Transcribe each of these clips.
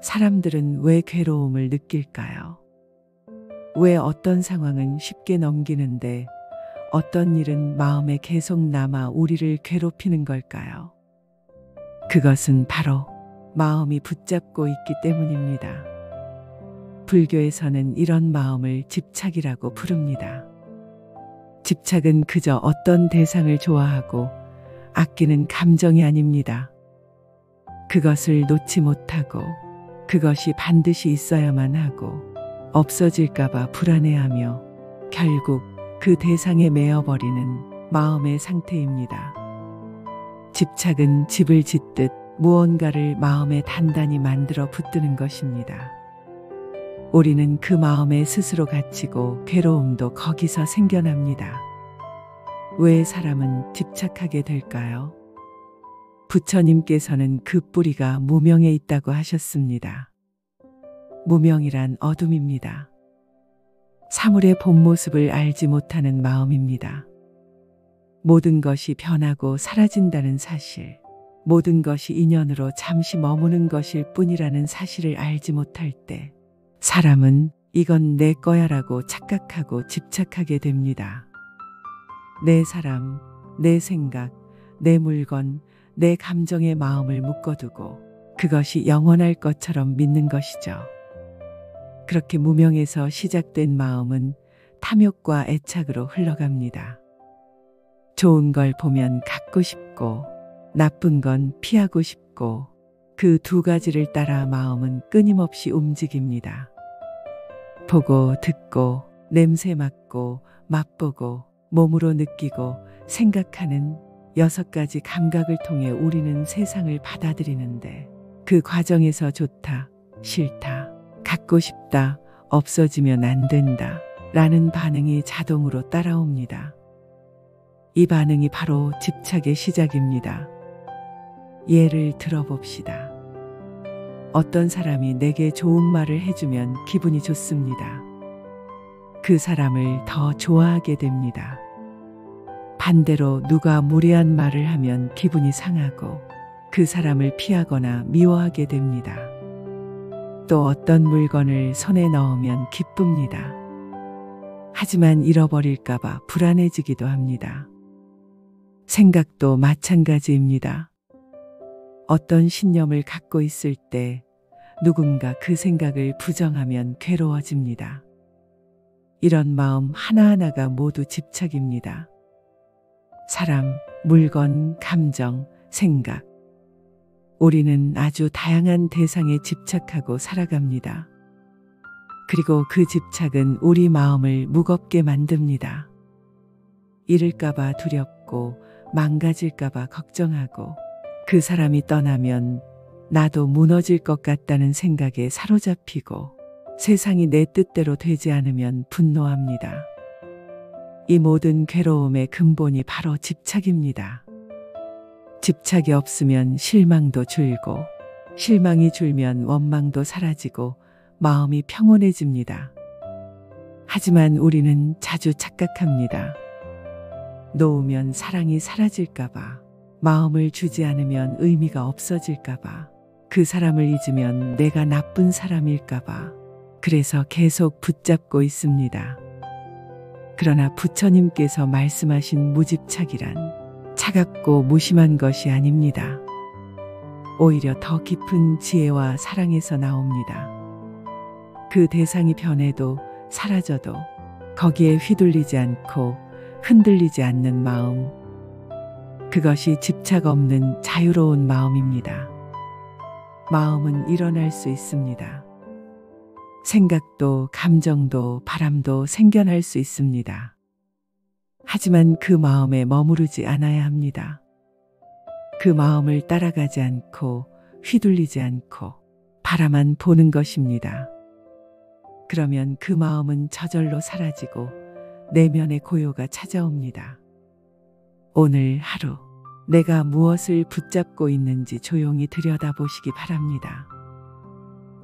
사람들은 왜 괴로움을 느낄까요? 왜 어떤 상황은 쉽게 넘기는데 어떤 일은 마음에 계속 남아 우리를 괴롭히는 걸까요? 그것은 바로 마음이 붙잡고 있기 때문입니다. 불교에서는 이런 마음을 집착이라고 부릅니다. 집착은 그저 어떤 대상을 좋아하고 아끼는 감정이 아닙니다. 그것을 놓지 못하고 그것이 반드시 있어야만 하고 없어질까봐 불안해하며 결국 그 대상에 매여버리는 마음의 상태입니다. 집착은 집을 짓듯 무언가를 마음에 단단히 만들어 붙드는 것입니다. 우리는 그 마음에 스스로 갇히고 괴로움도 거기서 생겨납니다. 왜 사람은 집착하게 될까요? 부처님께서는 그 뿌리가 무명에 있다고 하셨습니다. 무명이란 어둠입니다. 사물의 본 모습을 알지 못하는 마음입니다. 모든 것이 변하고 사라진다는 사실, 모든 것이 인연으로 잠시 머무는 것일 뿐이라는 사실을 알지 못할 때 사람은 이건 내 거야라고 착각하고 집착하게 됩니다. 내 사람, 내 생각, 내 물건, 내 감정에 마음을 묶어두고 그것이 영원할 것처럼 믿는 것이죠. 그렇게 무명에서 시작된 마음은 탐욕과 애착으로 흘러갑니다. 좋은 걸 보면 갖고 싶고 나쁜 건 피하고 싶고 그 두 가지를 따라 마음은 끊임없이 움직입니다. 보고 듣고 냄새 맡고 맛보고 몸으로 느끼고 생각하는 6가지 감각을 통해 우리는 세상을 받아들이는데 그 과정에서 좋다, 싫다, 갖고 싶다, 없어지면 안 된다 라는 반응이 자동으로 따라옵니다. 이 반응이 바로 집착의 시작입니다. 예를 들어봅시다. 어떤 사람이 내게 좋은 말을 해주면 기분이 좋습니다. 그 사람을 더 좋아하게 됩니다. 반대로 누가 무례한 말을 하면 기분이 상하고 그 사람을 피하거나 미워하게 됩니다. 또 어떤 물건을 손에 넣으면 기쁩니다. 하지만 잃어버릴까봐 불안해지기도 합니다. 생각도 마찬가지입니다. 어떤 신념을 갖고 있을 때 누군가 그 생각을 부정하면 괴로워집니다. 이런 마음 하나하나가 모두 집착입니다. 사람, 물건, 감정, 생각. 우리는 아주 다양한 대상에 집착하고 살아갑니다. 그리고 그 집착은 우리 마음을 무겁게 만듭니다. 잃을까봐 두렵고 망가질까봐 걱정하고 그 사람이 떠나면 나도 무너질 것 같다는 생각에 사로잡히고 세상이 내 뜻대로 되지 않으면 분노합니다. 이 모든 괴로움의 근본이 바로 집착입니다. 집착이 없으면 실망도 줄고 실망이 줄면 원망도 사라지고 마음이 평온해집니다. 하지만 우리는 자주 착각합니다. 놓으면 사랑이 사라질까봐, 마음을 주지 않으면 의미가 없어질까봐, 그 사람을 잊으면 내가 나쁜 사람일까봐, 그래서 계속 붙잡고 있습니다. 그러나 부처님께서 말씀하신 무집착이란 차갑고 무심한 것이 아닙니다. 오히려 더 깊은 지혜와 사랑에서 나옵니다. 그 대상이 변해도 사라져도 거기에 휘둘리지 않고 흔들리지 않는 마음, 그것이 집착 없는 자유로운 마음입니다. 마음은 일어날 수 있습니다. 생각도 감정도 바람도 생겨날 수 있습니다. 하지만 그 마음에 머무르지 않아야 합니다. 그 마음을 따라가지 않고 휘둘리지 않고 바라만 보는 것입니다. 그러면 그 마음은 저절로 사라지고 내면의 고요가 찾아옵니다. 오늘 하루 내가 무엇을 붙잡고 있는지 조용히 들여다보시기 바랍니다.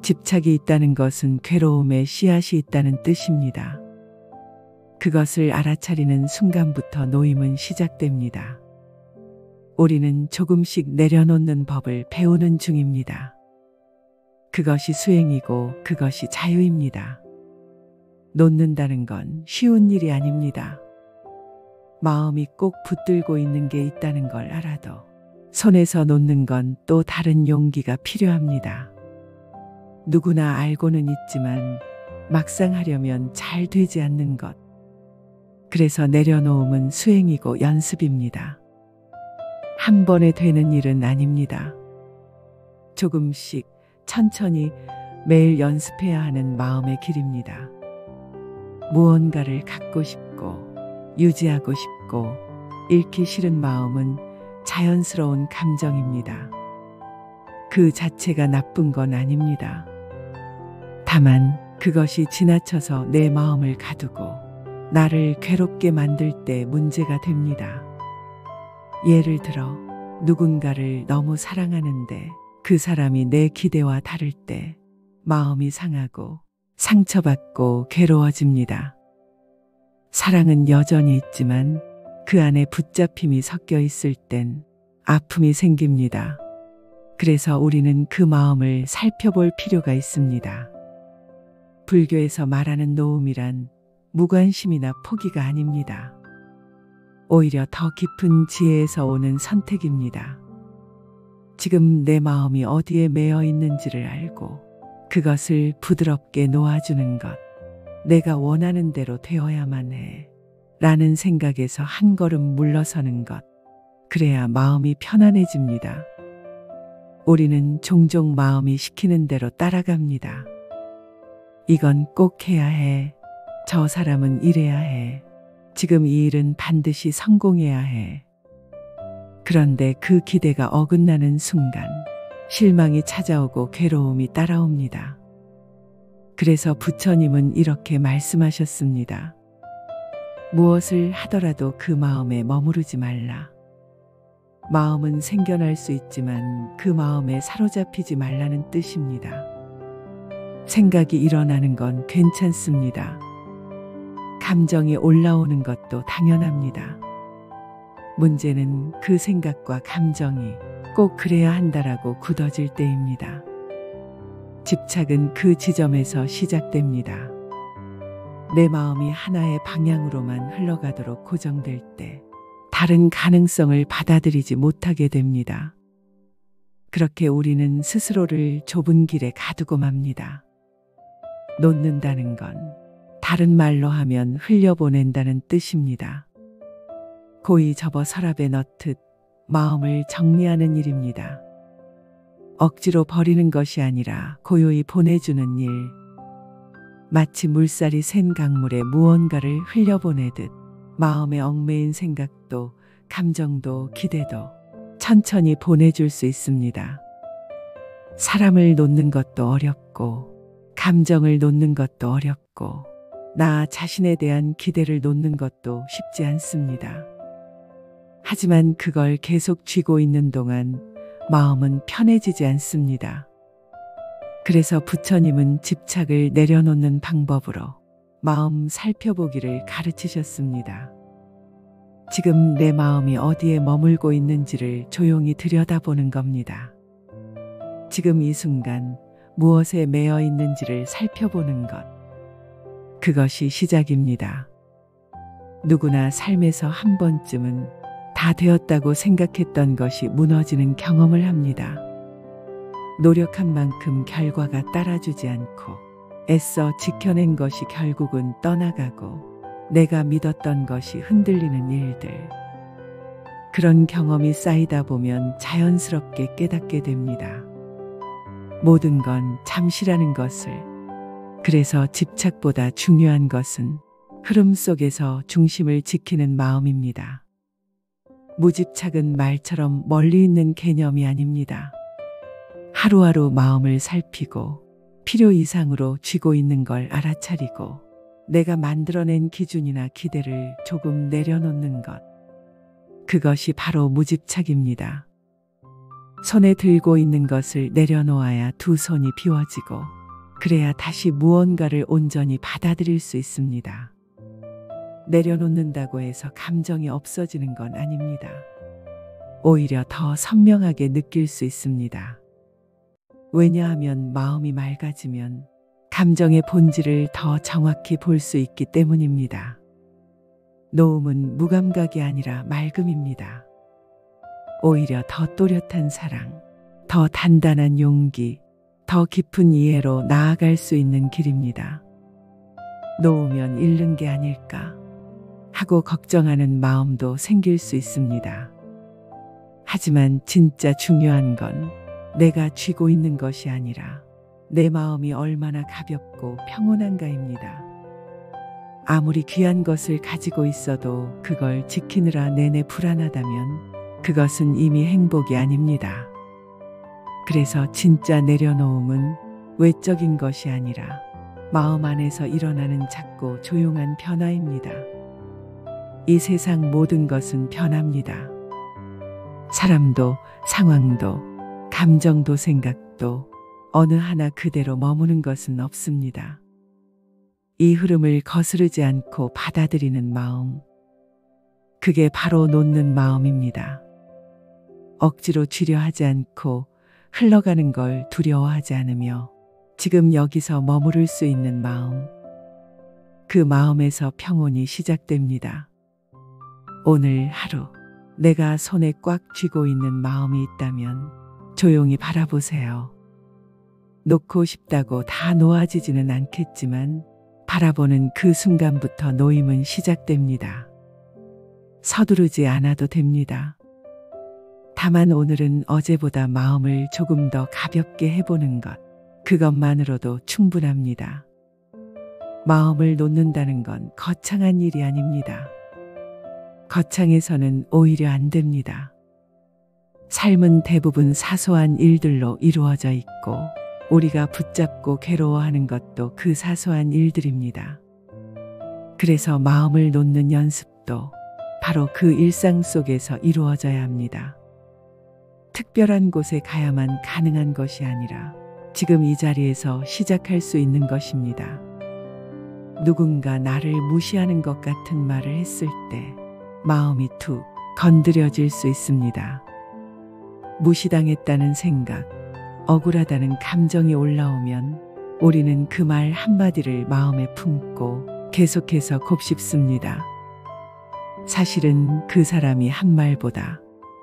집착이 있다는 것은 괴로움의 씨앗이 있다는 뜻입니다. 그것을 알아차리는 순간부터 노임은 시작됩니다. 우리는 조금씩 내려놓는 법을 배우는 중입니다. 그것이 수행이고 그것이 자유입니다. 놓는다는 건 쉬운 일이 아닙니다. 마음이 꼭 붙들고 있는 게 있다는 걸 알아도 손에서 놓는 건 또 다른 용기가 필요합니다. 누구나 알고는 있지만 막상 하려면 잘 되지 않는 것. 그래서 내려놓음은 수행이고 연습입니다. 한 번에 되는 일은 아닙니다. 조금씩 천천히 매일 연습해야 하는 마음의 길입니다. 무언가를 갖고 싶고 유지하고 싶고 잃기 싫은 마음은 자연스러운 감정입니다. 그 자체가 나쁜 건 아닙니다. 다만 그것이 지나쳐서 내 마음을 가두고 나를 괴롭게 만들 때 문제가 됩니다. 예를 들어 누군가를 너무 사랑하는데 그 사람이 내 기대와 다를 때 마음이 상하고 상처받고 괴로워집니다. 사랑은 여전히 있지만 그 안에 붙잡힘이 섞여 있을 땐 아픔이 생깁니다. 그래서 우리는 그 마음을 살펴볼 필요가 있습니다. 불교에서 말하는 노음이란 무관심이나 포기가 아닙니다. 오히려 더 깊은 지혜에서 오는 선택입니다. 지금 내 마음이 어디에 매여 있는지를 알고 그것을 부드럽게 놓아주는 것. 내가 원하는 대로 되어야만 해. 라는 생각에서 한 걸음 물러서는 것. 그래야 마음이 편안해집니다. 우리는 종종 마음이 시키는 대로 따라갑니다. 이건 꼭 해야 해. 저 사람은 이래야 해. 지금 이 일은 반드시 성공해야 해. 그런데 그 기대가 어긋나는 순간 실망이 찾아오고 괴로움이 따라옵니다. 그래서 부처님은 이렇게 말씀하셨습니다. 무엇을 하더라도 그 마음에 머무르지 말라. 마음은 생겨날 수 있지만 그 마음에 사로잡히지 말라는 뜻입니다. 생각이 일어나는 건 괜찮습니다. 감정이 올라오는 것도 당연합니다. 문제는 그 생각과 감정이 꼭 그래야 한다라고 굳어질 때입니다. 집착은 그 지점에서 시작됩니다. 내 마음이 하나의 방향으로만 흘러가도록 고정될 때 다른 가능성을 받아들이지 못하게 됩니다. 그렇게 우리는 스스로를 좁은 길에 가두고 맙니다. 놓는다는 건 다른 말로 하면 흘려보낸다는 뜻입니다. 고이 접어 서랍에 넣듯 마음을 정리하는 일입니다. 억지로 버리는 것이 아니라 고요히 보내주는 일. 마치 물살이 샌 강물에 무언가를 흘려보내듯 마음에 얽매인 생각도 감정도 기대도 천천히 보내줄 수 있습니다. 사람을 놓는 것도 어렵고 감정을 놓는 것도 어렵고 나 자신에 대한 기대를 놓는 것도 쉽지 않습니다. 하지만 그걸 계속 쥐고 있는 동안 마음은 편해지지 않습니다. 그래서 부처님은 집착을 내려놓는 방법으로 마음 살펴보기를 가르치셨습니다. 지금 내 마음이 어디에 머물고 있는지를 조용히 들여다보는 겁니다. 지금 이 순간 무엇에 매여 있는지를 살펴보는 것. 그것이 시작입니다. 누구나 삶에서 한 번쯤은 다 되었다고 생각했던 것이 무너지는 경험을 합니다. 노력한 만큼 결과가 따라주지 않고 애써 지켜낸 것이 결국은 떠나가고 내가 믿었던 것이 흔들리는 일들. 그런 경험이 쌓이다 보면 자연스럽게 깨닫게 됩니다. 모든 건 잠시라는 것을. 그래서 집착보다 중요한 것은 흐름 속에서 중심을 지키는 마음입니다. 무집착은 말처럼 멀리 있는 개념이 아닙니다. 하루하루 마음을 살피고 필요 이상으로 쥐고 있는 걸 알아차리고 내가 만들어낸 기준이나 기대를 조금 내려놓는 것. 그것이 바로 무집착입니다. 손에 들고 있는 것을 내려놓아야 두 손이 비워지고 그래야 다시 무언가를 온전히 받아들일 수 있습니다. 내려놓는다고 해서 감정이 없어지는 건 아닙니다. 오히려 더 선명하게 느낄 수 있습니다. 왜냐하면 마음이 맑아지면 감정의 본질을 더 정확히 볼 수 있기 때문입니다. 노음은 무감각이 아니라 맑음입니다. 오히려 더 또렷한 사랑, 더 단단한 용기, 더 깊은 이해로 나아갈 수 있는 길입니다. 놓으면 잃는 게 아닐까 하고 걱정하는 마음도 생길 수 있습니다. 하지만 진짜 중요한 건 내가 쥐고 있는 것이 아니라 내 마음이 얼마나 가볍고 평온한가입니다. 아무리 귀한 것을 가지고 있어도 그걸 지키느라 내내 불안하다면 그것은 이미 행복이 아닙니다. 그래서 진짜 내려놓음은 외적인 것이 아니라 마음 안에서 일어나는 작고 조용한 변화입니다. 이 세상 모든 것은 변합니다. 사람도, 상황도, 감정도, 생각도 어느 하나 그대로 머무는 것은 없습니다. 이 흐름을 거스르지 않고 받아들이는 마음, 그게 바로 놓는 마음입니다. 억지로 쥐려 하지 않고 흘러가는 걸 두려워하지 않으며 지금 여기서 머무를 수 있는 마음, 그 마음에서 평온이 시작됩니다. 오늘 하루 내가 손에 꽉 쥐고 있는 마음이 있다면 조용히 바라보세요. 놓고 싶다고 다 놓아지지는 않겠지만 바라보는 그 순간부터 놓임은 시작됩니다. 서두르지 않아도 됩니다. 다만 오늘은 어제보다 마음을 조금 더 가볍게 해보는 것, 그것만으로도 충분합니다. 마음을 놓는다는 건 거창한 일이 아닙니다. 거창해서는 오히려 안 됩니다. 삶은 대부분 사소한 일들로 이루어져 있고 우리가 붙잡고 괴로워하는 것도 그 사소한 일들입니다. 그래서 마음을 놓는 연습도 바로 그 일상 속에서 이루어져야 합니다. 특별한 곳에 가야만 가능한 것이 아니라 지금 이 자리에서 시작할 수 있는 것입니다. 누군가 나를 무시하는 것 같은 말을 했을 때 마음이 툭 건드려질 수 있습니다. 무시당했다는 생각, 억울하다는 감정이 올라오면 우리는 그 말 한마디를 마음에 품고 계속해서 곱씹습니다. 사실은 그 사람이 한 말보다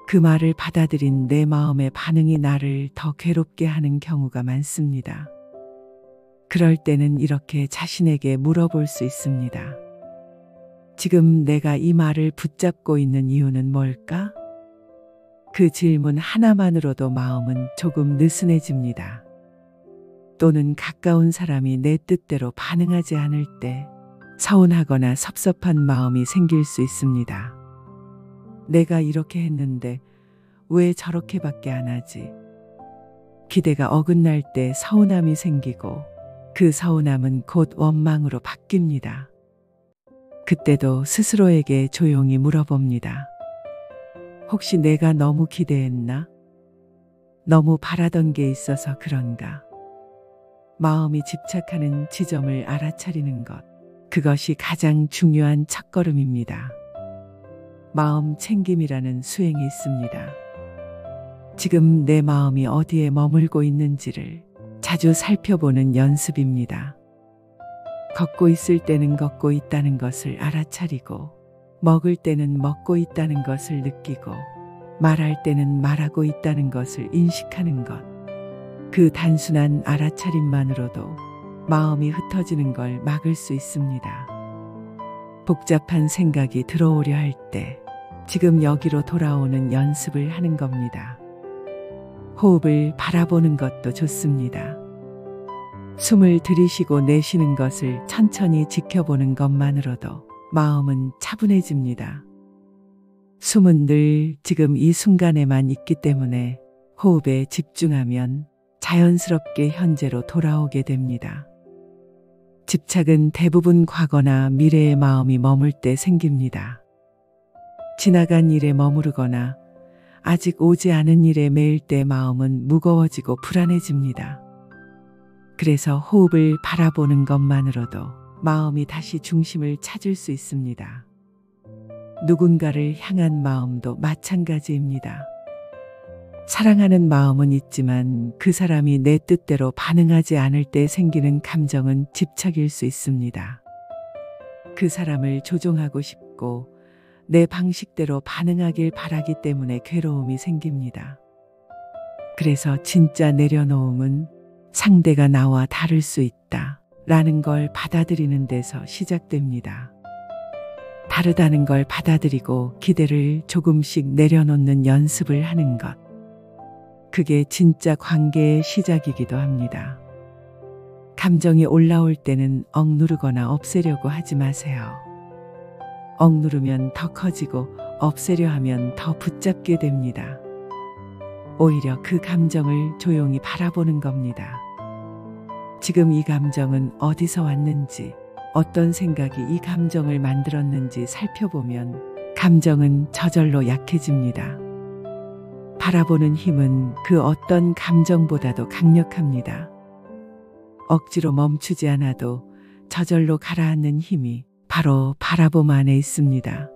그 말을 받아들인 내 마음의 반응이 나를 더 괴롭게 하는 경우가 많습니다. 그럴 때는 이렇게 자신에게 물어볼 수 있습니다. 지금 내가 이 말을 붙잡고 있는 이유는 뭘까? 그 질문 하나만으로도 마음은 조금 느슨해집니다. 또는 가까운 사람이 내 뜻대로 반응하지 않을 때 서운하거나 섭섭한 마음이 생길 수 있습니다. 내가 이렇게 했는데 왜 저렇게밖에 안 하지? 기대가 어긋날 때 서운함이 생기고 그 서운함은 곧 원망으로 바뀝니다. 그때도 스스로에게 조용히 물어봅니다. 혹시 내가 너무 기대했나? 너무 바라던 게 있어서 그런가? 마음이 집착하는 지점을 알아차리는 것, 그것이 가장 중요한 첫걸음입니다. 마음 챙김이라는 수행이 있습니다. 지금 내 마음이 어디에 머물고 있는지를 자주 살펴보는 연습입니다. 걷고 있을 때는 걷고 있다는 것을 알아차리고, 먹을 때는 먹고 있다는 것을 느끼고, 말할 때는 말하고 있다는 것을 인식하는 것. 그 단순한 알아차림만으로도 마음이 흩어지는 걸 막을 수 있습니다. 복잡한 생각이 들어오려 할 때 지금 여기로 돌아오는 연습을 하는 겁니다. 호흡을 바라보는 것도 좋습니다. 숨을 들이쉬고 내쉬는 것을 천천히 지켜보는 것만으로도 마음은 차분해집니다. 숨은 늘 지금 이 순간에만 있기 때문에 호흡에 집중하면 자연스럽게 현재로 돌아오게 됩니다. 집착은 대부분 과거나 미래의 마음이 머물 때 생깁니다. 지나간 일에 머무르거나 아직 오지 않은 일에 매일 때 마음은 무거워지고 불안해집니다. 그래서 호흡을 바라보는 것만으로도 마음이 다시 중심을 찾을 수 있습니다. 누군가를 향한 마음도 마찬가지입니다. 사랑하는 마음은 있지만 그 사람이 내 뜻대로 반응하지 않을 때 생기는 감정은 집착일 수 있습니다. 그 사람을 조종하고 싶고 내 방식대로 반응하길 바라기 때문에 괴로움이 생깁니다. 그래서 진짜 내려놓음은 상대가 나와 다를 수 있다 라는 걸 받아들이는 데서 시작됩니다. 다르다는 걸 받아들이고 기대를 조금씩 내려놓는 연습을 하는 것. 그게 진짜 관계의 시작이기도 합니다. 감정이 올라올 때는 억누르거나 없애려고 하지 마세요. 억누르면 더 커지고 없애려 하면 더 붙잡게 됩니다. 오히려 그 감정을 조용히 바라보는 겁니다. 지금 이 감정은 어디서 왔는지, 어떤 생각이 이 감정을 만들었는지 살펴보면 감정은 저절로 약해집니다. 바라보는 힘은 그 어떤 감정보다도 강력합니다. 억지로 멈추지 않아도 저절로 가라앉는 힘이 바로 바라봄 안에 있습니다.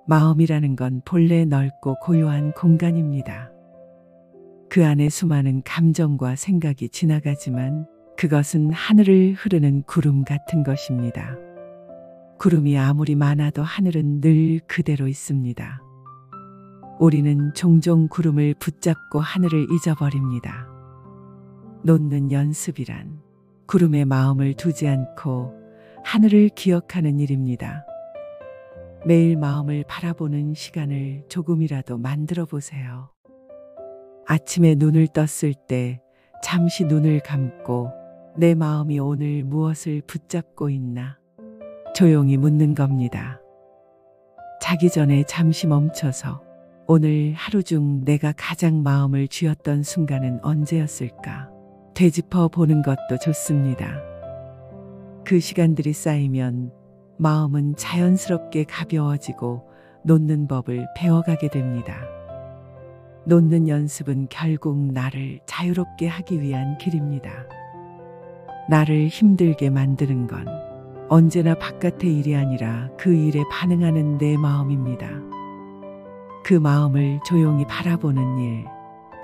마음이라는 건 본래 넓고 고요한 공간입니다. 그 안에 수많은 감정과 생각이 지나가지만 그것은 하늘을 흐르는 구름 같은 것입니다. 구름이 아무리 많아도 하늘은 늘 그대로 있습니다. 우리는 종종 구름을 붙잡고 하늘을 잊어버립니다. 놓는 연습이란 구름에 마음을 두지 않고 하늘을 기억하는 일입니다. 매일 마음을 바라보는 시간을 조금이라도 만들어 보세요. 아침에 눈을 떴을 때 잠시 눈을 감고 내 마음이 오늘 무엇을 붙잡고 있나 조용히 묻는 겁니다. 자기 전에 잠시 멈춰서 오늘 하루 중 내가 가장 마음을 쥐었던 순간은 언제였을까 되짚어 보는 것도 좋습니다. 그 시간들이 쌓이면 마음은 자연스럽게 가벼워지고 놓는 법을 배워가게 됩니다. 놓는 연습은 결국 나를 자유롭게 하기 위한 길입니다. 나를 힘들게 만드는 건 언제나 바깥의 일이 아니라 그 일에 반응하는 내 마음입니다. 그 마음을 조용히 바라보는 일,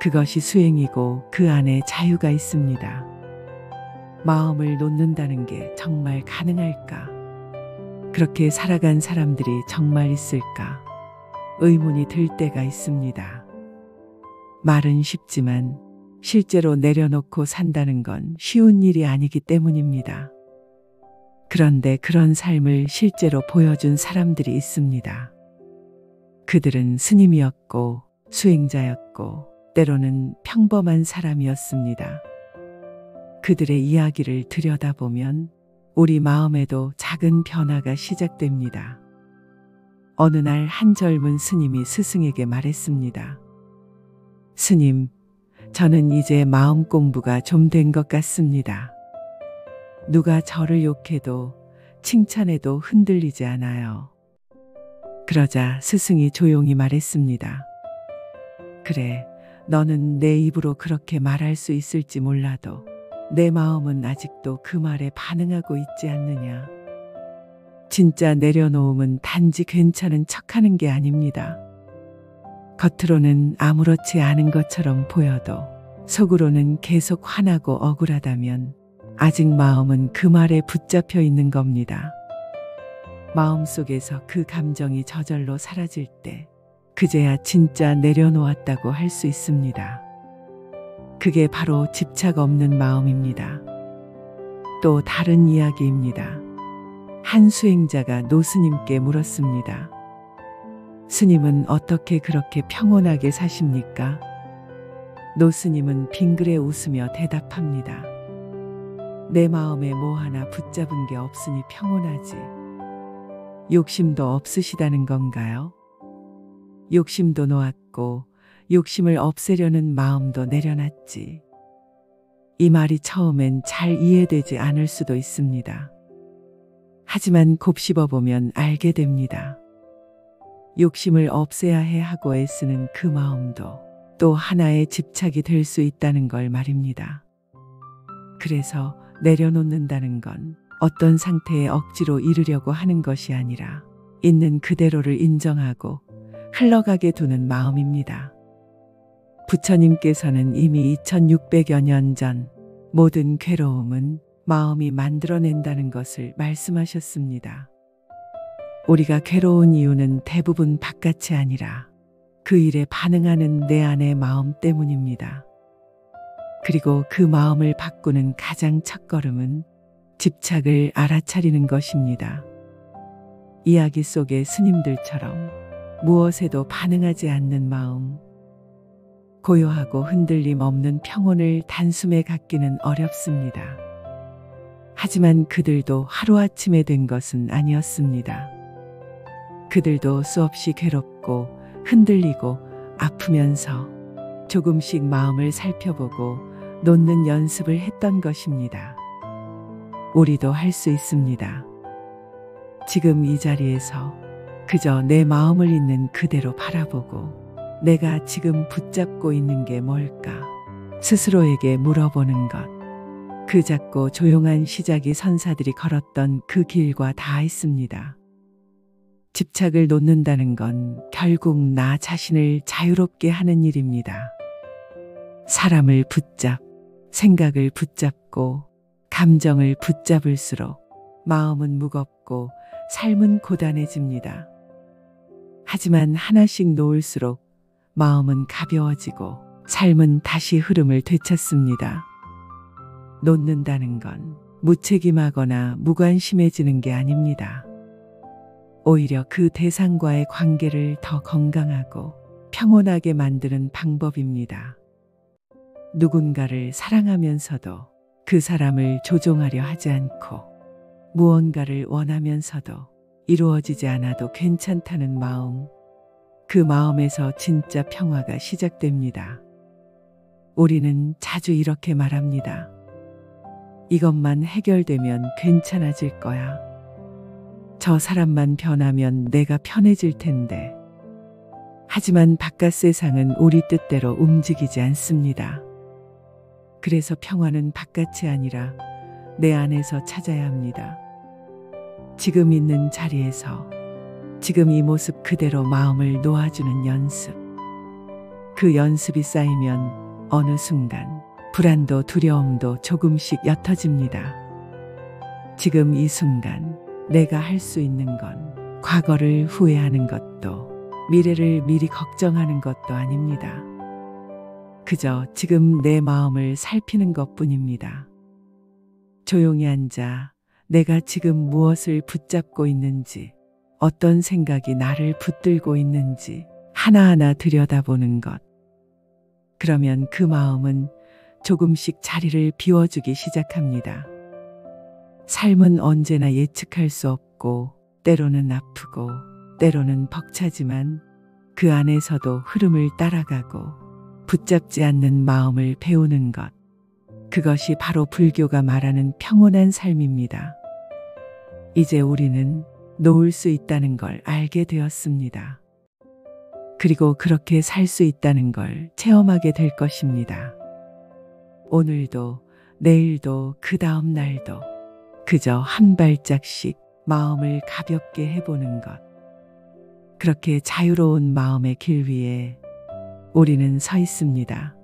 그것이 수행이고 그 안에 자유가 있습니다. 마음을 놓는다는 게 정말 가능할까? 그렇게 살아간 사람들이 정말 있을까? 의문이 들 때가 있습니다. 말은 쉽지만 실제로 내려놓고 산다는 건 쉬운 일이 아니기 때문입니다. 그런데 그런 삶을 실제로 보여준 사람들이 있습니다. 그들은 스님이었고 수행자였고 때로는 평범한 사람이었습니다. 그들의 이야기를 들여다보면 우리 마음에도 작은 변화가 시작됩니다. 어느 날 한 젊은 스님이 스승에게 말했습니다. 스님, 저는 이제 마음 공부가 좀 된 것 같습니다. 누가 저를 욕해도 칭찬해도 흔들리지 않아요. 그러자 스승이 조용히 말했습니다. 그래, 너는 내 입으로 그렇게 말할 수 있을지 몰라도 내 마음은 아직도 그 말에 반응하고 있지 않느냐. 진짜 내려놓음은 단지 괜찮은 척하는 게 아닙니다. 겉으로는 아무렇지 않은 것처럼 보여도 속으로는 계속 화나고 억울하다면 아직 마음은 그 말에 붙잡혀 있는 겁니다. 마음속에서 그 감정이 저절로 사라질 때 그제야 진짜 내려놓았다고 할 수 있습니다. 그게 바로 집착 없는 마음입니다. 또 다른 이야기입니다. 한 수행자가 노스님께 물었습니다. 스님은 어떻게 그렇게 평온하게 사십니까? 노스님은 빙그레 웃으며 대답합니다. 내 마음에 뭐 하나 붙잡은 게 없으니 평온하지. 욕심도 없으시다는 건가요? 욕심도 놓았고 욕심을 없애려는 마음도 내려놨지. 이 말이 처음엔 잘 이해되지 않을 수도 있습니다. 하지만 곱씹어보면 알게 됩니다. 욕심을 없애야 해 하고 애쓰는 그 마음도 또 하나의 집착이 될 수 있다는 걸 말입니다. 그래서 내려놓는다는 건 어떤 상태에 억지로 이르려고 하는 것이 아니라 있는 그대로를 인정하고 흘러가게 두는 마음입니다. 부처님께서는 이미 2600여 년 전 모든 괴로움은 마음이 만들어낸다는 것을 말씀하셨습니다. 우리가 괴로운 이유는 대부분 바깥이 아니라 그 일에 반응하는 내 안의 마음 때문입니다. 그리고 그 마음을 바꾸는 가장 첫걸음은 집착을 알아차리는 것입니다. 이야기 속의 스님들처럼 무엇에도 반응하지 않는 마음, 고요하고 흔들림 없는 평온을 단숨에 갖기는 어렵습니다. 하지만 그들도 하루아침에 된 것은 아니었습니다. 그들도 수없이 괴롭고 흔들리고 아프면서 조금씩 마음을 살펴보고 놓는 연습을 했던 것입니다. 우리도 할 수 있습니다. 지금 이 자리에서 그저 내 마음을 있는 그대로 바라보고 내가 지금 붙잡고 있는 게 뭘까? 스스로에게 물어보는 것. 그 작고 조용한 시작이 선사들이 걸었던 그 길과 닿아있습니다. 집착을 놓는다는 건 결국 나 자신을 자유롭게 하는 일입니다. 사람을 생각을 붙잡고 감정을 붙잡을수록 마음은 무겁고 삶은 고단해집니다. 하지만 하나씩 놓을수록 마음은 가벼워지고 삶은 다시 흐름을 되찾습니다. 놓는다는 건 무책임하거나 무관심해지는 게 아닙니다. 오히려 그 대상과의 관계를 더 건강하고 평온하게 만드는 방법입니다. 누군가를 사랑하면서도 그 사람을 조종하려 하지 않고 무언가를 원하면서도 이루어지지 않아도 괜찮다는 마음, 그 마음에서 진짜 평화가 시작됩니다. 우리는 자주 이렇게 말합니다. 이것만 해결되면 괜찮아질 거야. 저 사람만 변하면 내가 편해질 텐데. 하지만 바깥 세상은 우리 뜻대로 움직이지 않습니다. 그래서 평화는 바깥이 아니라 내 안에서 찾아야 합니다. 지금 있는 자리에서 지금 이 모습 그대로 마음을 놓아주는 연습. 그 연습이 쌓이면 어느 순간 불안도 두려움도 조금씩 옅어집니다. 지금 이 순간 내가 할 수 있는 건 과거를 후회하는 것도 미래를 미리 걱정하는 것도 아닙니다. 그저 지금 내 마음을 살피는 것뿐입니다. 조용히 앉아 내가 지금 무엇을 붙잡고 있는지, 어떤 생각이 나를 붙들고 있는지 하나하나 들여다보는 것. 그러면 그 마음은 조금씩 자리를 비워주기 시작합니다. 삶은 언제나 예측할 수 없고 때로는 아프고 때로는 벅차지만 그 안에서도 흐름을 따라가고 붙잡지 않는 마음을 배우는 것. 그것이 바로 불교가 말하는 평온한 삶입니다. 이제 우리는 놓을 수 있다는 걸 알게 되었습니다. 그리고 그렇게 살 수 있다는 걸 체험하게 될 것입니다. 오늘도 내일도 그 다음 날도 그저 한 발짝씩 마음을 가볍게 해보는 것. 그렇게 자유로운 마음의 길 위에 우리는 서 있습니다.